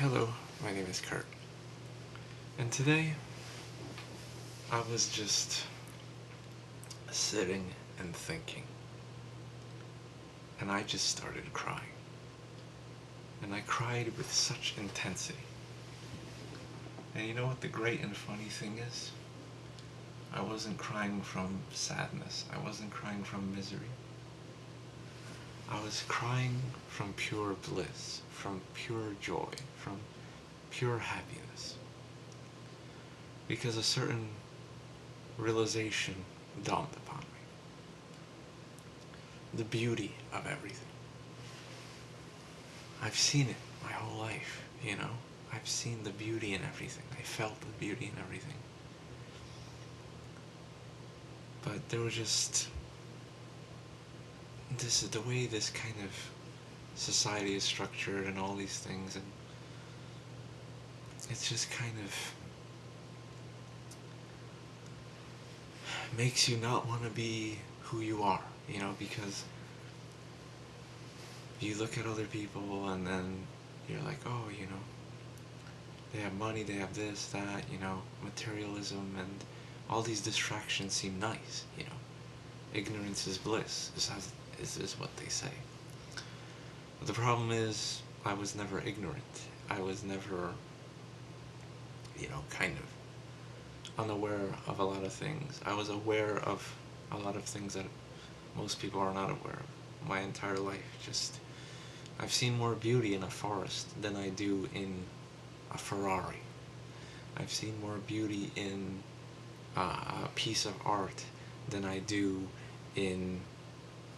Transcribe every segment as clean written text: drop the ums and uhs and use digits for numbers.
Hello, my name is Kurt, and today I was just sitting and thinking, and I just started crying. And I cried with such intensity. And you know what the great and funny thing is? I wasn't crying from sadness, I wasn't crying from misery. I was crying from pure bliss, from pure joy, from pure happiness. Because a certain realization dawned upon me. The beauty of everything. I've seen it my whole life, you know? I've seen the beauty in everything. I felt the beauty in everything. But there was just this is the way this kind of society is structured and all these things, and it's just kind of makes you not want to be who you are, you know, because you look at other people and then you're like, oh, you know, they have money, they have this, that, you know, materialism, and all these distractions seem nice, you know. Ignorance is bliss, is what they say. But the problem is, I was never ignorant. I was never, you know, kind of unaware of a lot of things. I was aware of a lot of things that most people are not aware of. My entire life, just I've seen more beauty in a forest than I do in a Ferrari. I've seen more beauty in a piece of art than I do in,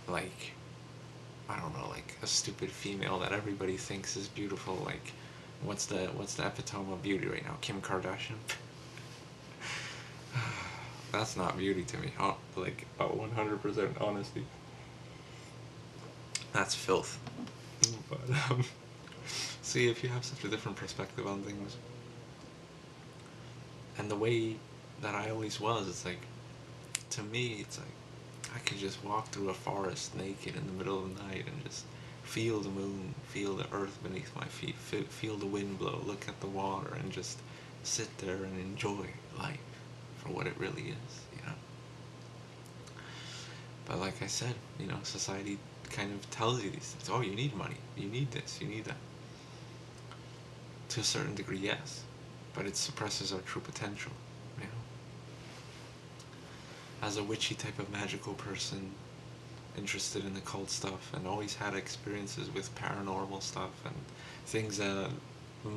like, I don't know, like a stupid female that everybody thinks is beautiful. Like, what's the epitome of beauty right now? Kim Kardashian. That's not beauty to me. Like 100% honesty. That's filth. But see, if you have such a different perspective on things, and the way that I always was, it's like, to me, it's like I could just walk through a forest naked in the middle of the night and just feel the moon, feel the earth beneath my feet, feel the wind blow, look at the water, and just sit there and enjoy life for what it really is, you know. But like I said, you know, society kind of tells you these things. Oh, you need money, you need this, you need that. To a certain degree, yes, but it suppresses our true potential, you know. As a witchy type of magical person, interested in occult stuff, and always had experiences with paranormal stuff and things that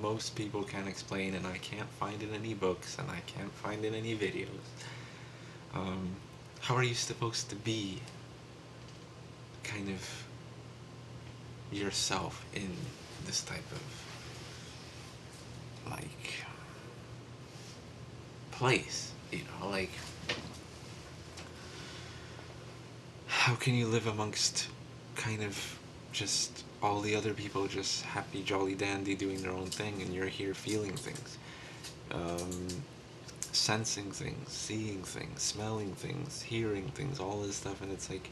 most people can't explain, and I can't find in any books, and I can't find in any videos. How are you supposed to be kind of yourself in this type of, like, place, you know? Like, how can you live amongst kind of just all the other people just happy, jolly, dandy, doing their own thing, and you're here feeling things, um, sensing things, seeing things, smelling things, hearing things, all this stuff, and it's like,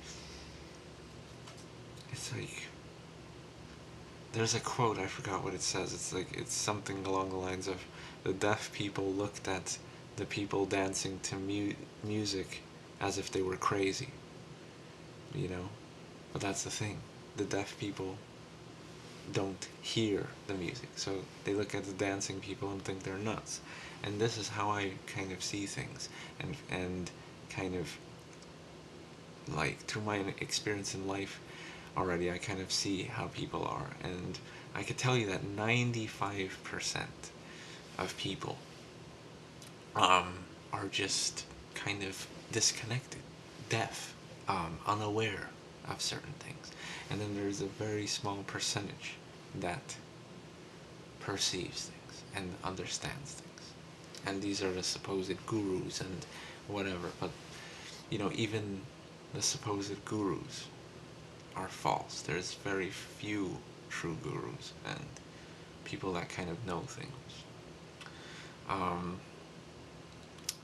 there's a quote, I forgot what it says, it's like, it's something along the lines of, the deaf people looked at the people dancing to music as if they were crazy, you know? But that's the thing, the deaf people don't hear the music, so they look at the dancing people and think they're nuts. And this is how I kind of see things, and kind of, like, through my experience in life already, I kind of see how people are, and I could tell you that 95% of people are just kind of disconnected, deaf, unaware of certain things. And then there's a very small percentage that perceives things and understands things. And these are the supposed gurus and whatever. But, you know, even the supposed gurus are false. There's very few true gurus and people that kind of know things.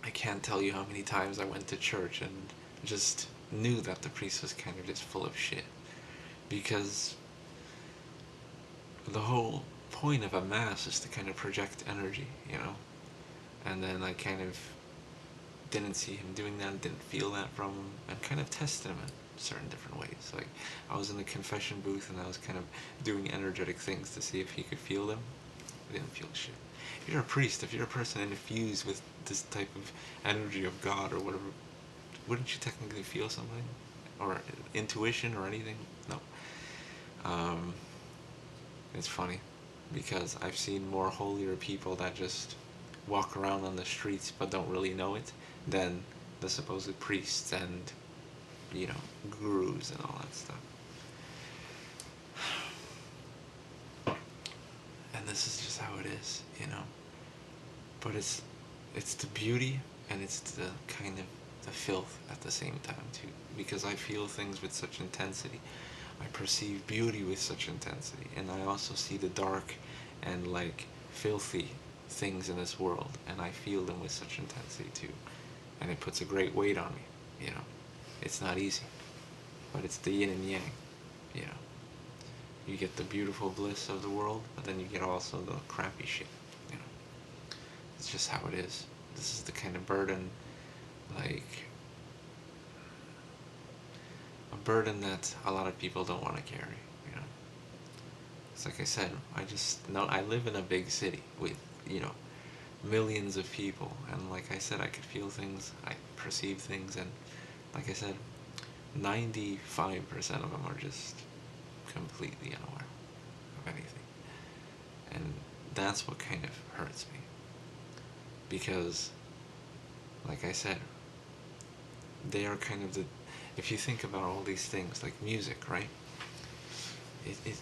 I can't tell you how many times I went to church and just knew that the priest was kind of just full of shit. Because the whole point of a mass is to kind of project energy, you know. And then I kind of didn't see him doing that, didn't feel that from him, and kind of tested him in certain different ways. Like, I was in the confession booth and I was kind of doing energetic things to see if he could feel them. I didn't feel shit. If you're a priest, if you're a person infused with this type of energy of God or whatever, wouldn't you technically feel something? Or intuition or anything? No. Um, it's funny because I've seen more holier people that just walk around on the streets but don't really know it than the supposed priests and, you know, gurus and all that stuff. And this is just how it is, you know. But it's the beauty and it's the kind of the filth at the same time too, because I feel things with such intensity. I perceive beauty with such intensity, and I also see the dark and like filthy things in this world, and I feel them with such intensity too. And it puts a great weight on me, you know. It's not easy, but it's the yin and yang, you know. You get the beautiful bliss of the world, but then you get also the crappy shit, you know. It's just how it is. This is the kind of burden, like, a burden that a lot of people don't want to carry, you know. It's like I said, I just know I live in a big city with, you know, millions of people, and like I said, I could feel things, I perceive things, and like I said, 95% of them are just completely unaware of anything. And that's what kind of hurts me. Because, like I said, they are kind of the, if you think about all these things, like music, right? It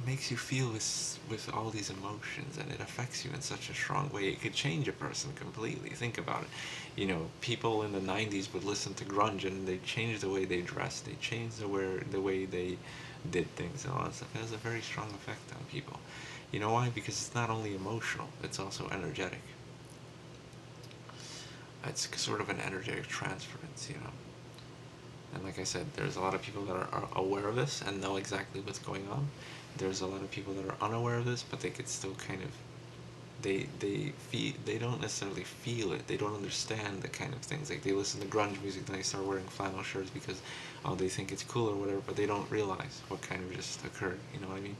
makes you feel with all these emotions, and it affects you in such a strong way. It could change a person completely. Think about it. You know, people in the 90s would listen to grunge and they changed the way they dressed. They changed the way they did things and all that stuff. It has a very strong effect on people. You know why? Because it's not only emotional, it's also energetic. It's sort of an energetic transference, you know. And like I said, there's a lot of people that are aware of this and know exactly what's going on. There's a lot of people that are unaware of this, but they could still kind of, they don't necessarily feel it. They don't understand the kind of things. Like, they listen to grunge music, then they start wearing flannel shirts because, oh, they think it's cool or whatever, but they don't realize what kind of just occurred. You know what I mean?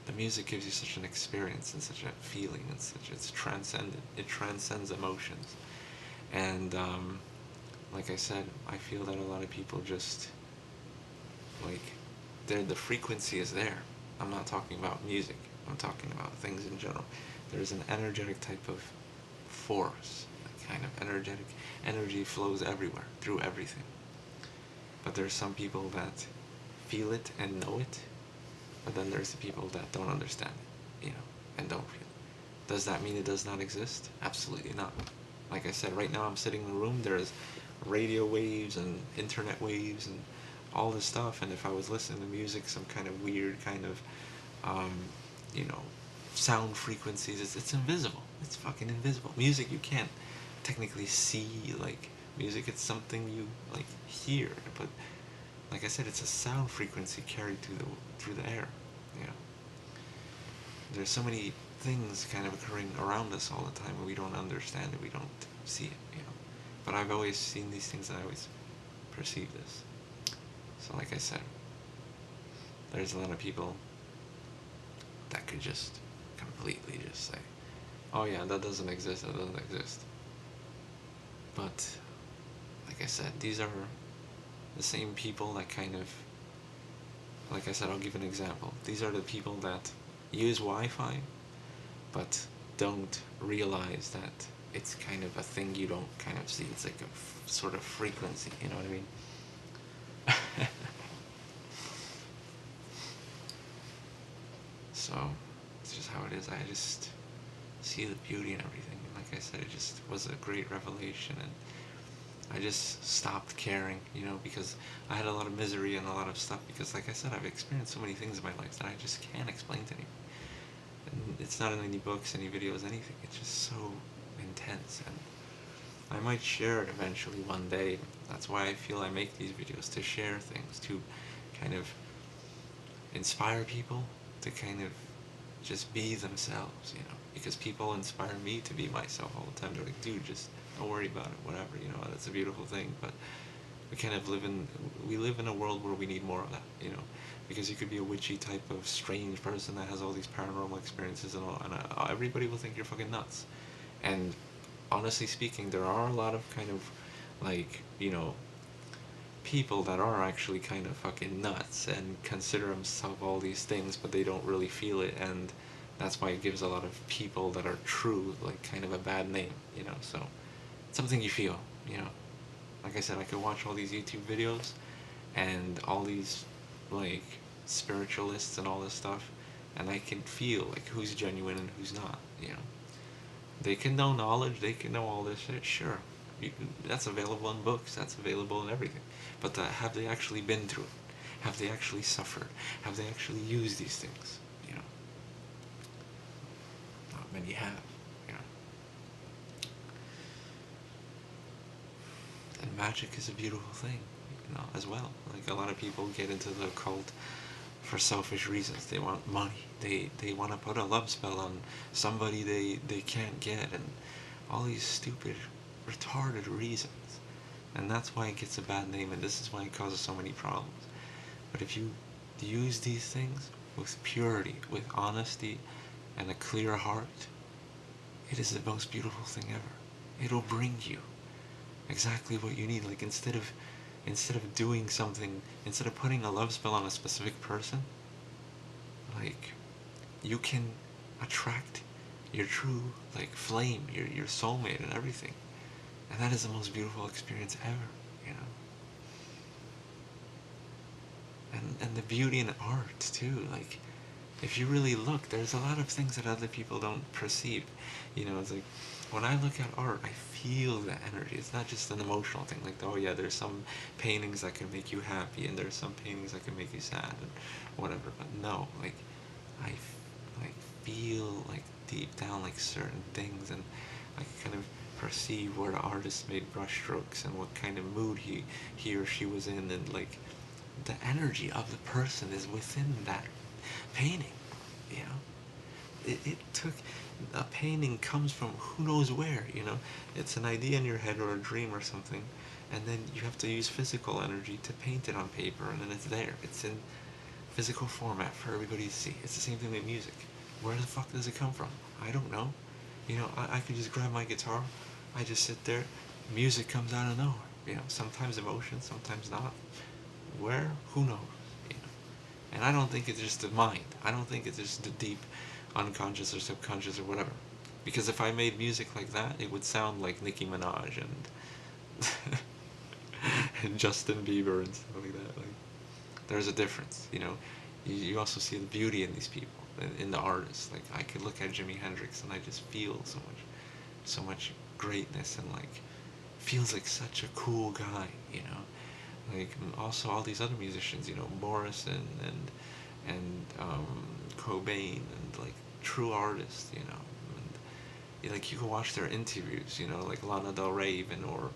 The music gives you such an experience and such a feeling, and such, it's transcendent. It transcends emotions. And like I said, I feel that a lot of people just, like, the frequency is there. I'm not talking about music. I'm talking about things in general. There's an energetic type of force, a kind of energetic energy flows everywhere, through everything. But there's some people that feel it and know it, but then there's the people that don't understand it, you know, and don't feel it. Does that mean it does not exist? Absolutely not. Like I said, right now I'm sitting in a room, there's radio waves and internet waves and all this stuff, and if I was listening to music, some kind of weird kind of, you know, sound frequencies, it's invisible. It's fucking invisible. Music, you can't technically see, like, music, it's something you, like, hear, but like I said, it's a sound frequency carried through the air, you know. There's so many things kind of occurring around us all the time, and we don't understand it, we don't see it, you know. But I've always seen these things, and I always perceive this. So like I said, there's a lot of people that could just completely just say, oh yeah, that doesn't exist, that doesn't exist. But, like I said, these are the same people that kind of, like I said, I'll give an example. These are the people that use Wi-Fi, but don't realize that it's kind of a thing you don't kind of see. It's like a sort of frequency, you know what I mean? So, it's just how it is. I just see the beauty in everything. And like I said, it just was a great revelation, and I just stopped caring, you know, because I had a lot of misery and a lot of stuff, because like I said, I've experienced so many things in my life that I just can't explain to anyone. And it's not in any books, any videos, anything. It's just so intense, and I might share it eventually one day. That's why I feel I make these videos, to share things, to kind of inspire people to kind of just be themselves, because people inspire me to be myself all the time. They're like, dude, just don't worry about it, whatever, that's a beautiful thing. But we live in a world where we need more of that, because you could be a witchy type of strange person that has all these paranormal experiences and all, and everybody will think you're fucking nuts. And honestly speaking, there are a lot of kind of like, people that are actually kind of fucking nuts and consider themselves all these things, but they don't really feel it, and that's why it gives a lot of people that are true like kind of a bad name, So it's something you feel, you know. Like I said, I could watch all these YouTube videos and all these like spiritualists and all this stuff, and I can feel like who's genuine and who's not. They can know knowledge, they can know all this shit, sure. That's available in books, that's available in everything. But have they actually been through it? Have they actually suffered? Have they actually used these things? You know, not many have. You know, and magic is a beautiful thing, as well. Like a lot of people get into the occult for selfish reasons. They want money. They want to put a love spell on somebody they can't get, and all these stupid, retarded reasons. And that's why it gets a bad name, and this is why it causes so many problems. But if you use these things with purity, with honesty, and a clear heart, it is the most beautiful thing ever. It'll bring you exactly what you need. Like instead of doing something, instead of putting a love spell on a specific person, like you can attract your true like flame, your soulmate and everything. And that is the most beautiful experience ever. And the beauty in art too. Like if you really look, there's a lot of things that other people don't perceive. It's like when I look at art, I feel the energy. It's not just an emotional thing. Like, oh yeah, there's some paintings that can make you happy, and there's some paintings that can make you sad, and whatever. But no, like I like feel like deep down like certain things, and I can kind of perceive where the artist made brushstrokes and what kind of mood he or she was in, and like the energy of the person is within that painting. You know, it took a painting comes from who knows where. It's an idea in your head or a dream or something, and then you have to use physical energy to paint it on paper, and then it's there. It's in physical format for everybody to see. It's the same thing with music. Where the fuck does it come from? I don't know. I could just grab my guitar, I just sit there, music comes out of nowhere. Sometimes emotion, sometimes not. Where? Who knows? You know? And I don't think it's just the mind. I don't think it's just the deep unconscious or subconscious or whatever. Because if I made music like that, it would sound like Nicki Minaj and and Justin Bieber and stuff like that. Like, there's a difference. You also see the beauty in these people, in the artists. Like I could look at Jimi Hendrix and I just feel so much greatness, and like feels like such a cool guy. Like also all these other musicians, Morrison and Cobain, and like true artists. And like you can watch their interviews, like Lana Del Rey even, or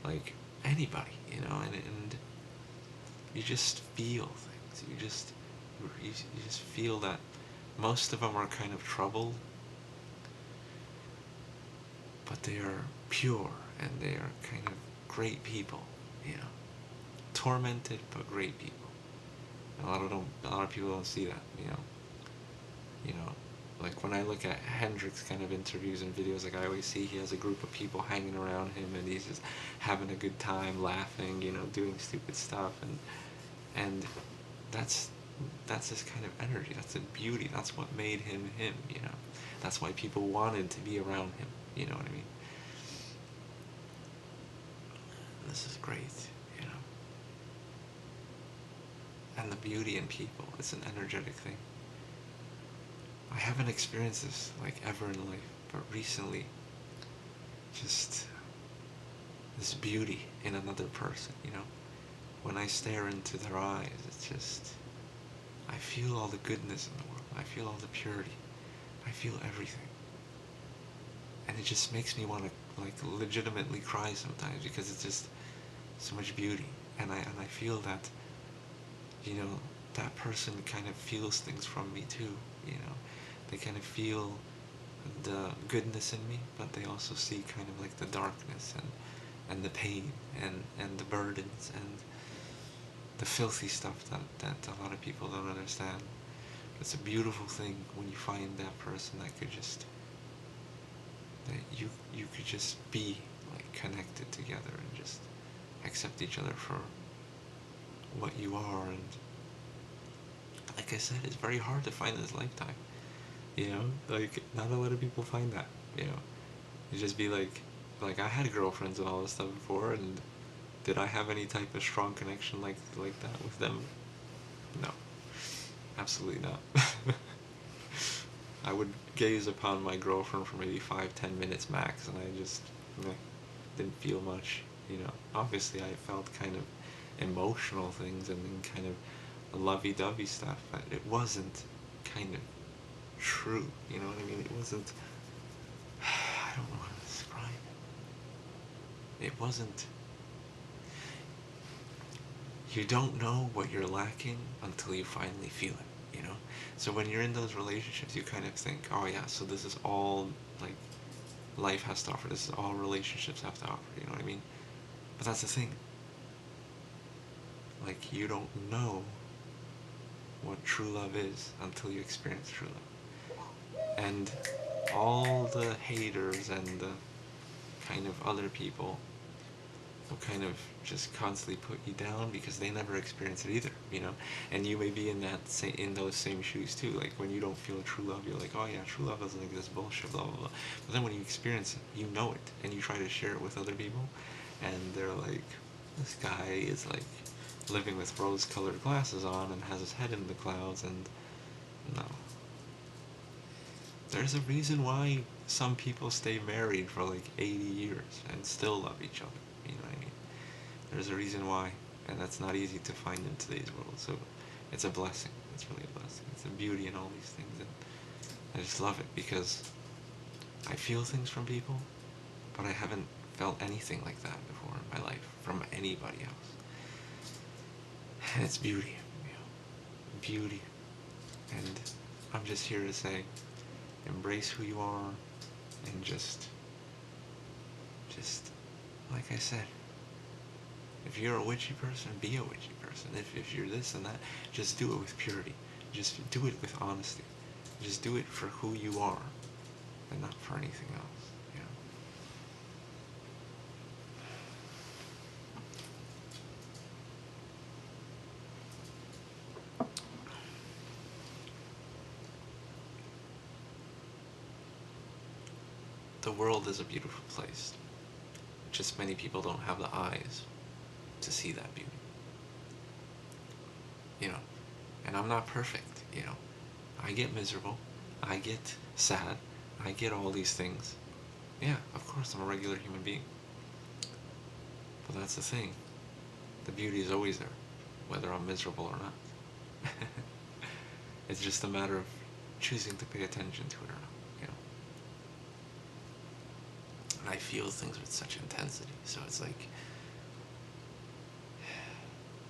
like anybody, and you just feel things. You just feel that most of them are kind of troubled, but they are pure and they are kind of great people. Tormented but great people. A lot of people don't see that. You know, like when I look at Hendrix kind of interviews and videos, like I always see he has a group of people hanging around him, and he's just having a good time, laughing, doing stupid stuff, and that's his kind of energy. That's the beauty. That's what made him him. That's why people wanted to be around him. You know what I mean? And this is great. And the beauty in people. It's an energetic thing. I haven't experienced this like ever in life, but recently, just this beauty in another person. When I stare into their eyes, it's just, I feel all the goodness in the world. I feel all the purity. I feel everything. And it just makes me want to like legitimately cry sometimes, because it's just so much beauty. And I feel that, you know, that person kind of feels things from me too, you know. They kind of feel the goodness in me, but they also see kind of like the darkness and the pain and the burdens and the filthy stuff that a lot of people don't understand. It's a beautiful thing when you find that person that could just that you could just be like connected together and just accept each other for what you are. And like I said, it's very hard to find this lifetime, you know, like not a lot of people find that, you know. You just be like I had girlfriends and all this stuff before, and did I have any type of strong connection like that with them? No, absolutely not. I would gaze upon my girlfriend for maybe 5-10 minutes max, and I just didn't feel much. You know, obviously I felt kind of emotional things and then kind of lovey-dovey stuff, but it wasn't kind of true. You know what I mean? It wasn't. I don't know how to describe it. It wasn't. You don't know what you're lacking until you finally feel it, you know? So when you're in those relationships, you kind of think, oh yeah, so this is all, like, life has to offer. This is all relationships have to offer, you know what I mean? But that's the thing. Like, you don't know what true love is until you experience true love. And all the haters and the kind of other people will kind of just constantly put you down because they never experience it either, you know. And you may be in in those same shoes too. Like when you don't feel true love, you're like, oh yeah, true love doesn't exist, bullshit, blah blah blah. But then when you experience it, you know it, and you try to share it with other people, and they're like, this guy is like living with rose-colored glasses on and has his head in the clouds, and no. There's a reason why some people stay married for like 80 years and still love each other. You know what I mean? There's a reason why, and that's not easy to find in today's world. So it's a blessing. It's really a blessing. It's a beauty in all these things, and I just love it because I feel things from people, but I haven't felt anything like that before in my life from anybody else. And it's beauty, you know, beauty. And I'm just here to say, embrace who you are, and just like I said, if you're a witchy person, be a witchy person. If you're this and that, just do it with purity. Just do it with honesty. Just do it for who you are, and not for anything else. You know? The world is a beautiful place. Just many people don't have the eyes to see that beauty. You know, and I'm not perfect, you know. I get miserable. I get sad. I get all these things. Yeah, of course, I'm a regular human being. But that's the thing. The beauty is always there, whether I'm miserable or not. It's just a matter of choosing to pay attention to it or not, you know. And I feel things with such intensity, so it's like,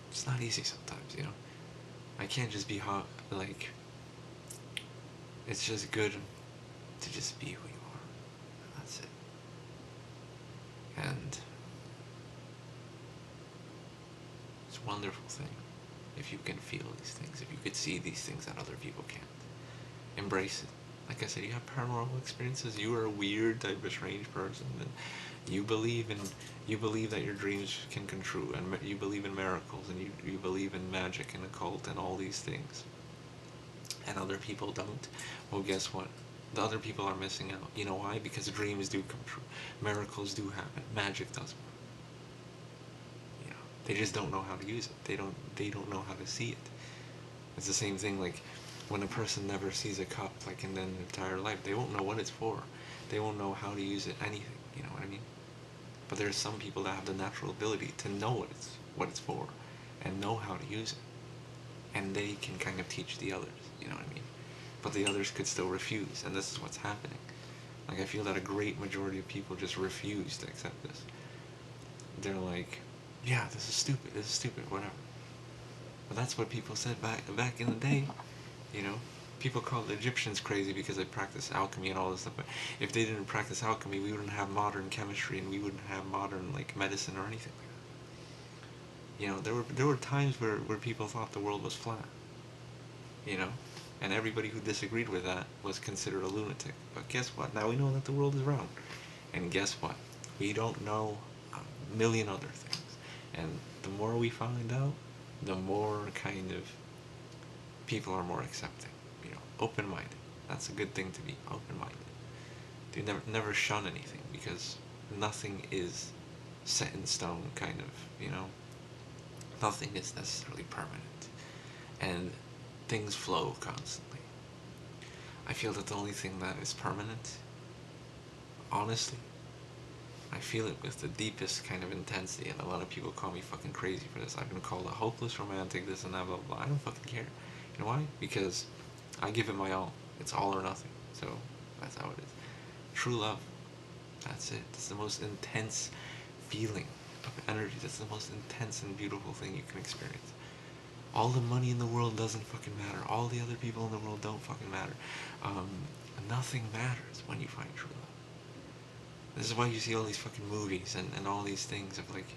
it's not easy sometimes, you know. I can't just be hot, like, it's just good to just be who you are. That's it. And it's a wonderful thing if you can feel these things, if you could see these things that other people can't. Embrace it. Like I said, you have paranormal experiences. You are a weird type of strange person, and you believe that your dreams can come true, and you believe in miracles, and you believe in magic and occult and all these things. And other people don't. Well, guess what? The other people are missing out. You know why? Because dreams do come true. Miracles do happen. Magic doesn't. You know, they just don't know how to use it. They don't know how to see it. It's the same thing like when a person never sees a cup like in their entire life, they won't know what it's for. They won't know how to use it, anything, you know what I mean? But there's some people that have the natural ability to know what it's for and know how to use it. And they can kind of teach the others, you know what I mean? But the others could still refuse, and this is what's happening. Like I feel that a great majority of people just refuse to accept this. They're like, yeah, this is stupid, whatever. But that's what people said back in the day, you know. People called the Egyptians crazy because they practiced alchemy and all this stuff. But if they didn't practice alchemy, we wouldn't have modern chemistry and we wouldn't have modern like medicine or anything like that. You know, there were times where people thought the world was flat. You know, and everybody who disagreed with that was considered a lunatic. But guess what? Now we know that the world is round. And guess what? We don't know a million other things. And the more we find out, the more kind of people are more accepting, you know, open-minded. That's a good thing to be, open-minded. To never shun anything because nothing is set in stone, kind of, you know. Nothing is necessarily permanent, and things flow constantly. I feel that the only thing that is permanent, honestly, I feel it with the deepest kind of intensity, and a lot of people call me fucking crazy for this. I've been called a hopeless romantic, this and that, blah, blah, blah. I don't fucking care. You know why? Because I give it my all. It's all or nothing. So, that's how it is. True love. That's it. It's the most intense feeling of energy. That's the most intense and beautiful thing you can experience. All the money in the world doesn't fucking matter. All the other people in the world don't fucking matter. Um, Nothing matters when you find true love. This is why you see all these fucking movies and all these things of like,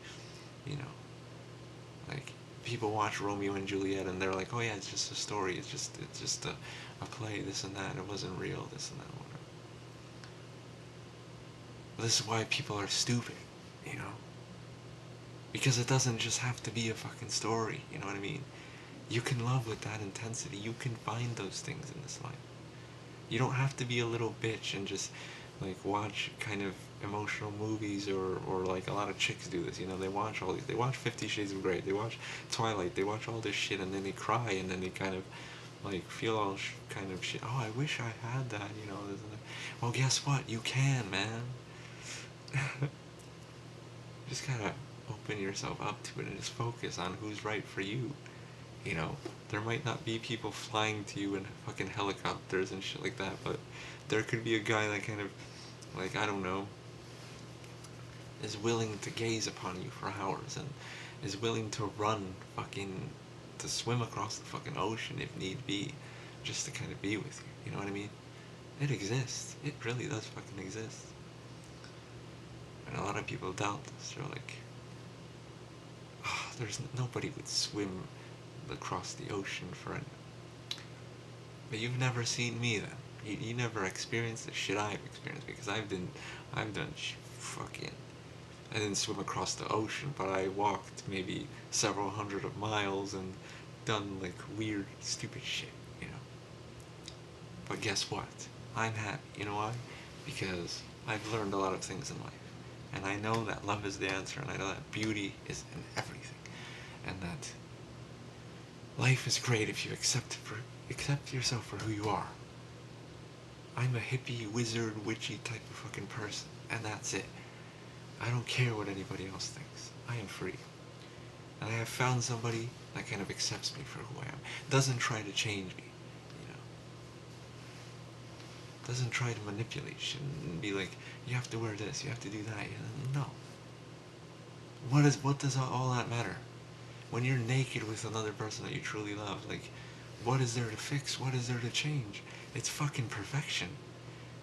you know, like people watch Romeo and Juliet and they're like, oh yeah, it's just a story. It's just a play. This and that. It wasn't real. This and that. Whatever. But this is why people are stupid. You know, because it doesn't just have to be a fucking story. You know what I mean? You can love with that intensity. You can find those things in this life. You don't have to be a little bitch and just like watch kind of emotional movies or like a lot of chicks do this, you know, they watch all these, they watch 50 Shades of Grey, they watch Twilight, they watch all this shit and then they cry and then they kind of like feel all kind of shit. Oh, I wish I had that, you know. Well, guess what? You can, man. Just gotta open yourself up to it and just focus on who's right for you. You know, there might not be people flying to you in fucking helicopters and shit like that, but there could be a guy that kind of, like, I don't know, is willing to gaze upon you for hours and is willing to run fucking, to swim across the fucking ocean if need be, just to kind of be with you. You know what I mean? It exists. It really does fucking exist. And a lot of people doubt this. They're like, oh, there's nobody would swim across the ocean for it. But you've never seen me then. You never experienced the shit I've experienced because I've done fucking, I didn't swim across the ocean, but I walked maybe several hundred of miles and done like weird, stupid shit, you know. But guess what? I'm happy. You know why? Because I've learned a lot of things in life. And I know that love is the answer, and I know that beauty is in everything. And that life is great if you accept yourself for who you are. I'm a hippie, wizard, witchy type of fucking person, and that's it. I don't care what anybody else thinks. I am free. And I have found somebody that kind of accepts me for who I am. Doesn't try to change me, you know. Doesn't try to manipulate shit and be like, you have to wear this, you have to do that. No. What does all that matter? When you're naked with another person that you truly love, like, what is there to fix? What is there to change? It's fucking perfection,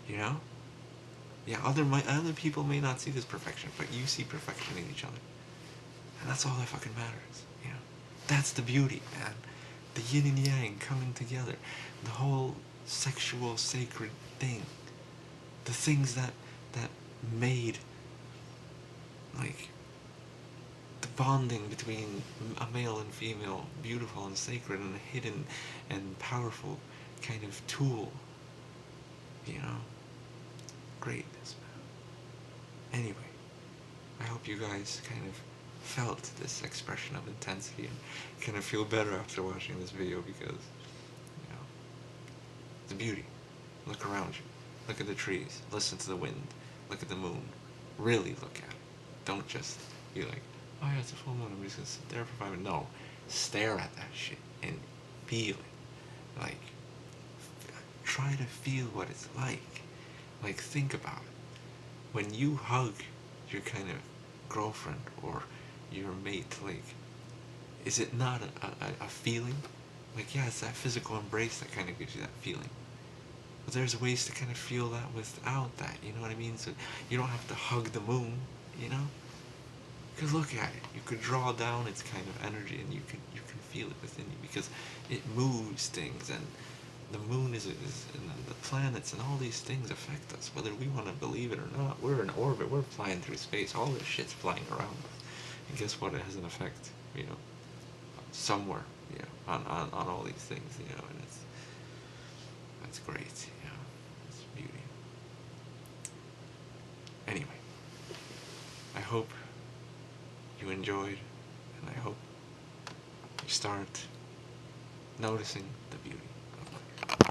you know? Yeah, other people may not see this perfection, but you see perfection in each other. And that's all that fucking matters, you know? That's the beauty, man. The yin and yang coming together. The whole sexual sacred thing. The things that made, like, the bonding between a male and female beautiful and sacred and hidden and powerful kind of tool, you know? Greatness, man. Anyway, I hope you guys kind of felt this expression of intensity and kind of feel better after watching this video because, you know, the beauty. Look around you. Look at the trees. Listen to the wind. Look at the moon. Really look at it. Don't just be like, oh yeah, it's a full moon, I'm just gonna sit there for 5 minutes. No. Stare at that shit and feel it. Like, try to feel what it's like. Like, think about it. When you hug your kind of girlfriend or your mate, like, is it not a feeling? Like, yeah, it's that physical embrace that kind of gives you that feeling. But there's ways to kind of feel that without that, you know what I mean? So you don't have to hug the moon, you know? Because look at it, you could draw down its kind of energy, and you can feel it within you because it moves things, and the moon is and the planets and all these things affect us, whether we want to believe it or not. We're in orbit, we're flying through space, all this shit's flying around us, and guess what? It has an effect, you know, somewhere, you know, on all these things, you know, and that's great, you know, it's beauty. Anyway, I hope you enjoyed, and I hope you start noticing the beauty of life.